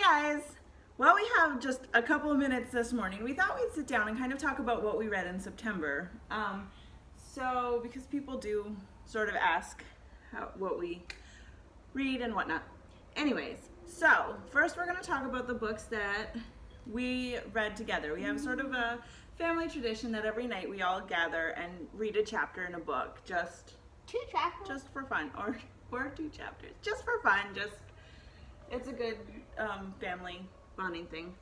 guys! Well, we have just a couple of minutes this morning. We thought we'd sit down and kind of talk about what we read in September. Because people do sort of ask what we read and whatnot. Anyways, so first we're going to talk about the books that we read together. We have sort of a family tradition that every night we all gather and read a chapter in a book. Just 2 chapters? Just for fun. Or 2 chapters. Just for fun. It's a good family bonding thing.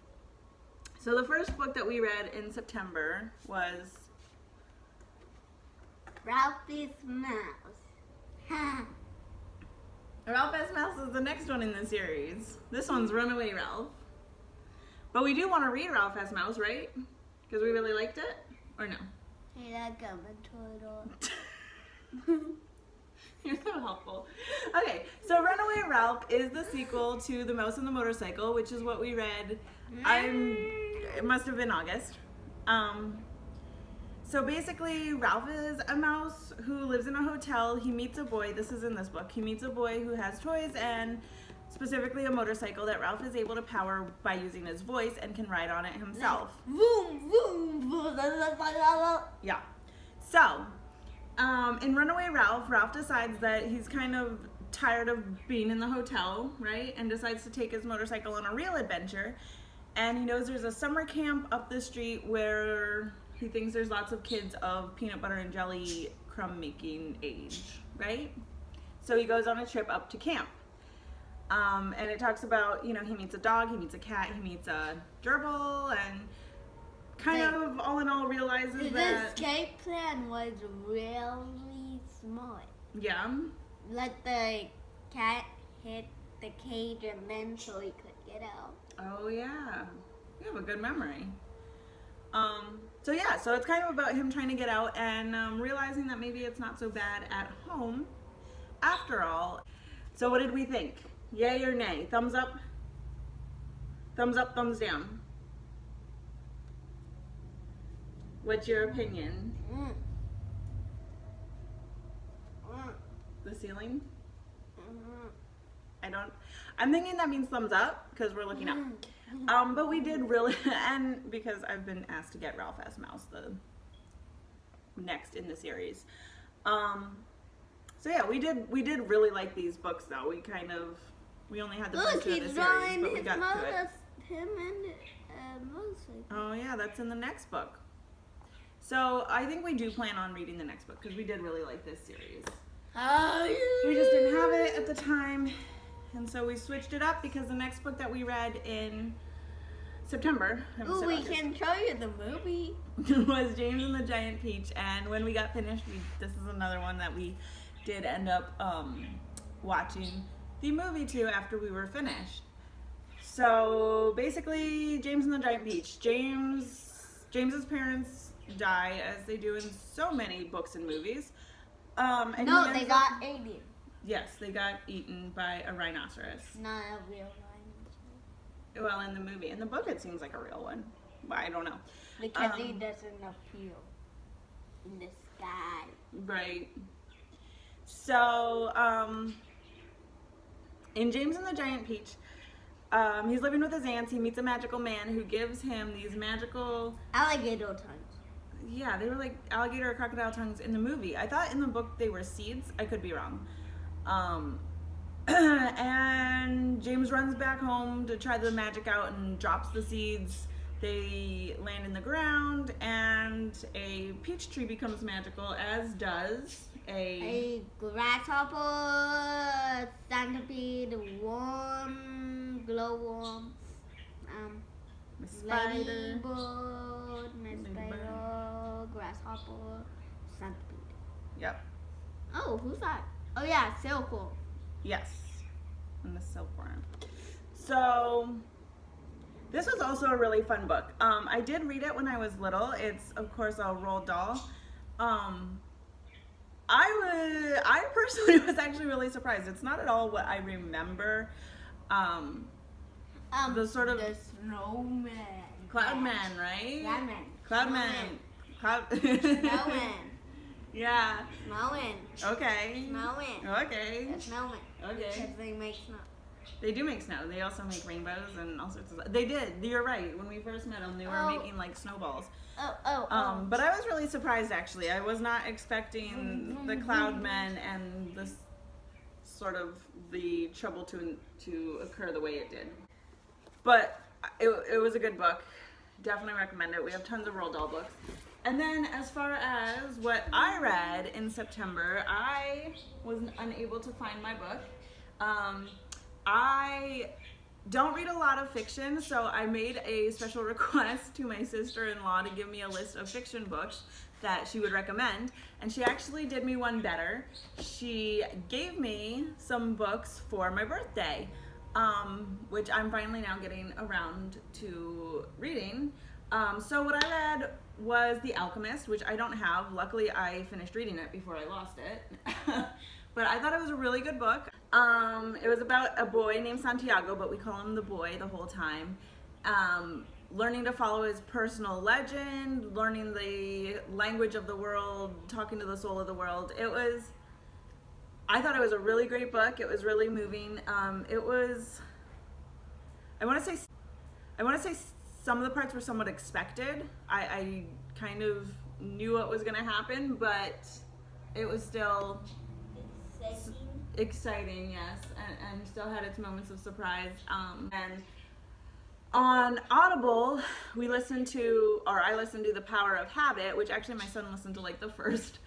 So the first book that we read in September was Ralphie's Mouse. Ralph S. Mouse is the next one in the series. This one's Runaway Ralph. But we do want to read Ralph S. Mouse, right? Because we really liked it? Or no? Hey, that got my turtle. You're so helpful. Okay, so Runaway Ralph is the sequel to The Mouse and the Motorcycle, which is what we read. It must have been August. So basically, Ralph is a mouse who lives in a hotel. He meets a boy. This is in this book. He meets a boy who has toys and specifically a motorcycle that Ralph is able to power by using his voice and can ride on it himself. Boom, boom, boom. Yeah. So, in Runaway Ralph, Ralph decides that he's kind of tired of being in the hotel, right? And decides to take his motorcycle on a real adventure. And he knows there's a summer camp up the street where he thinks there's lots of kids of peanut butter and jelly crumb making age, right? So he goes on a trip up to camp. And it talks about, he meets a dog, he meets a cat, he meets a gerbil, and kind of all in all realizes that the escape plan was really smart. Yeah. Let the cat hit the cage and then so he could get out. Oh yeah, you have a good memory. So it's kind of about him trying to get out and realizing that maybe it's not so bad at home after all. So what did we think? Yay or nay? Thumbs up? Thumbs up, thumbs down? What's your opinion? The ceiling? I'm thinking that means thumbs up because we're looking up. But we did really, and because I've been asked to get Ralph S. Mouse the next in the series. So yeah, we did really like these books though. We only had the first two of the series, but we got to it. Him and motorcycle. Oh yeah, that's in the next book. So I think we do plan on reading the next book because we did really like this series. We just didn't have it at the time. And so we switched it up because the next book that we read in September we can show you the movie. was James and the Giant Peach. And when we got finished, this is another one that we did end up watching the movie to after we were finished. So basically, James and the Giant Peach. James's parents die, as they do in so many books and movies. And no, they got eaten. Yes, they got eaten by a rhinoceros. Not a real rhinoceros. Well, in the movie. In the book, it seems like a real one. But I don't know. Because he doesn't appear in the sky. Right. So, in James and the Giant Peach, he's living with his aunts. He meets a magical man who gives him these magical alligator tongues. Yeah, they were like alligator or crocodile tongues in the movie. I thought in the book they were seeds. I could be wrong. And James runs back home to try the magic out and drops the seeds. They land in the ground and a peach tree becomes magical, as does a grasshopper, centipede, worm, glowworm, spider, ladybird, spider, grasshopper, centipede. Yep. Oh, who's that? Oh yeah, silkworm. Yes, and the silkworm. So this was also a really fun book. I did read it when I was little. It's of course a Roald Dahl. I personally was actually really surprised. It's not at all what I remember. The sort of the snowman. Cloudman, right? Cloudman. Snowman. Yeah. Snowman. Okay. Snowman. Okay. The snowman. Okay. Because they make snow. They do make snow. They also make rainbows and all sorts of stuff. They did. You're right. When we first met them, they were making like snowballs. But I was really surprised actually. I was not expecting the cloud men and this sort of the trouble to occur the way it did. But it was a good book. Definitely recommend it. We have tons of Roald Dahl books. And then as far as what I read in September, I was unable to find my book. I don't read a lot of fiction, so I made a special request to my sister-in-law to give me a list of fiction books that she would recommend, and she actually did me one better. She gave me some books for my birthday, which I'm finally now getting around to reading. So what I read was The Alchemist, which I don't have. Luckily, I finished reading it before I lost it. But I thought it was a really good book. It was about a boy named Santiago, but we call him the boy the whole time. Learning to follow his personal legend, learning the language of the world, talking to the soul of the world. I thought it was a really great book. It was really moving. I want to say some of the parts were somewhat expected. I kind of knew what was going to happen, but it was still exciting, yes, and still had its moments of surprise. And on Audible, I listened to The Power of Habit, which actually my son listened to like the first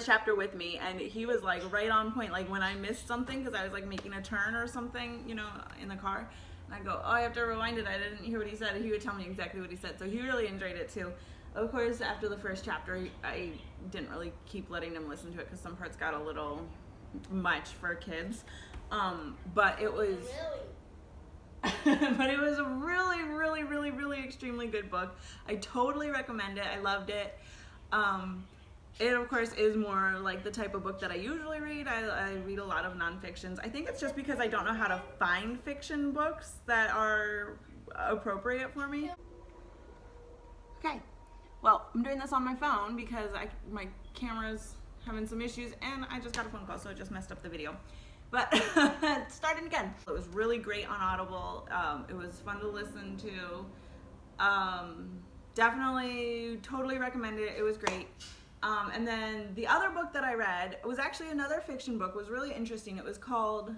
chapter with me, and he was like right on point. Like when I missed something because I was like making a turn or something, you know, in the car, and I go, oh, I have to rewind it. I didn't hear what he said. And he would tell me exactly what he said. So he really enjoyed it too. Of course, after the first chapter, I didn't really keep letting him listen to it because some parts got a little much for kids. But it was, but it was a really, really, really, really extremely good book. I totally recommend it. I loved it. It, of course, is more like the type of book that I usually read. I read a lot of nonfictions. I think it's just because I don't know how to find fiction books that are appropriate for me. Okay. Well, I'm doing this on my phone because my camera's having some issues, and I just got a phone call, so it just messed up the video. But starting again. It was really great on Audible. It was fun to listen to. Definitely, totally recommend it. It was great. And then the other book that I read was actually another fiction book. It was really interesting. It was called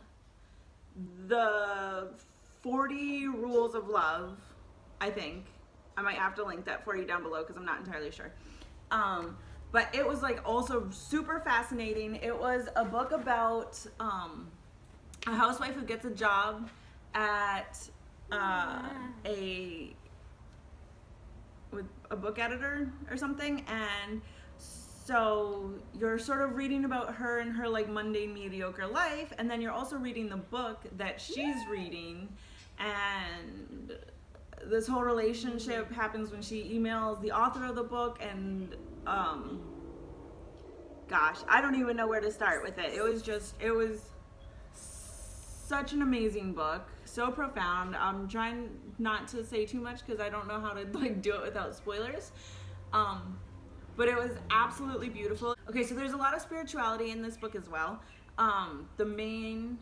The 40 Rules of Love, I think. I might have to link that for you down below because I'm not entirely sure. But it was like also super fascinating. It was a book about a housewife who gets a job at a book editor or something, and so you're sort of reading about her and her like mundane, mediocre life, and then you're also reading the book that she's reading, and this whole relationship happens when she emails the author of the book, and gosh, I don't even know where to start with it. It was such an amazing book, so profound. I'm trying not to say too much because I don't know how to like do it without spoilers. But it was absolutely beautiful. Okay, so there's a lot of spirituality in this book as well. The main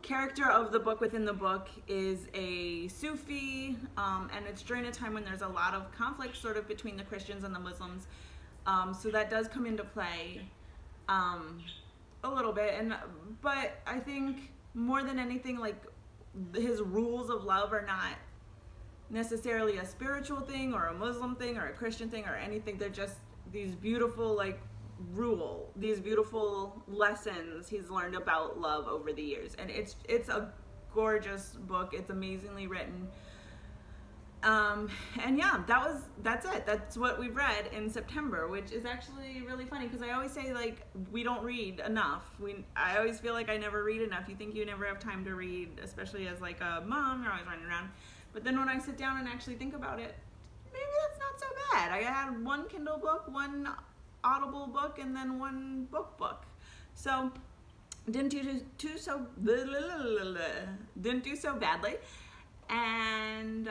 character of the book within the book is a Sufi, and it's during a time when there's a lot of conflict sort of between the Christians and the Muslims. So that does come into play a little bit, but I think more than anything, like his rules of love are not necessarily a spiritual thing or a Muslim thing or a Christian thing or anything. They're just these beautiful like these beautiful lessons he's learned about love over the years, and it's a gorgeous book. It's amazingly written. And yeah, that's it. That's what we've read in September, which is actually really funny because I always say like we don't read enough. I always feel like I never read enough. You think you never have time to read, especially as like a mom. You're always running around. But then when I sit down and actually think about it, maybe that's not so bad. I had one Kindle book, one Audible book, and then one book. So didn't do so badly. And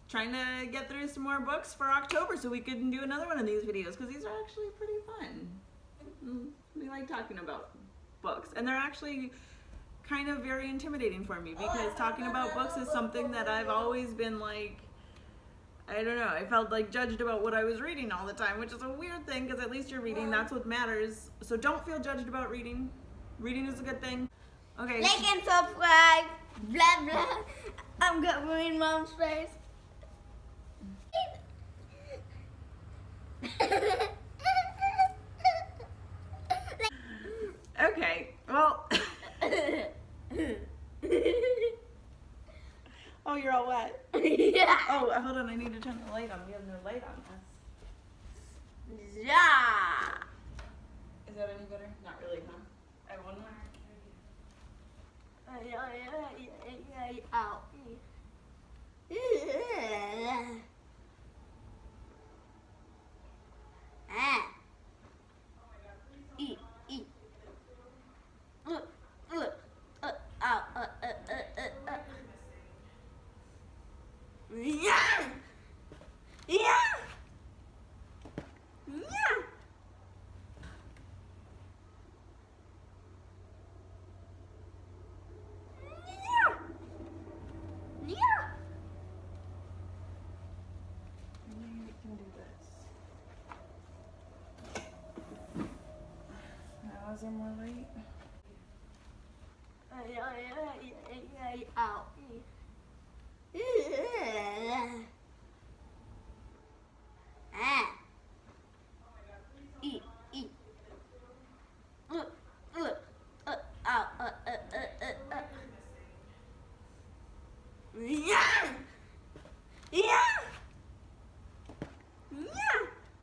trying to get through some more books for October so we can do another one of these videos because these are actually pretty fun. We like talking about books, and they're actually kind of very intimidating for me because talking about books is something that I've always been like, I don't know, I felt like judged about what I was reading all the time, which is a weird thing because at least you're reading, that's what matters. So don't feel judged about reading. Reading is a good thing. Okay. Like and subscribe. Blah blah. I'm covering Mom's face. Okay, well. Oh, you're all wet. Yeah. Oh, hold on, I need to turn the light on. We have no light on us. Yeah. Is that any better? Not really, huh? I have one more. Ow. Ah. Eat. Ow. Yeah. Yeah. Yeah. Yeah. Maybe we can do this. Now is there more light? Ow.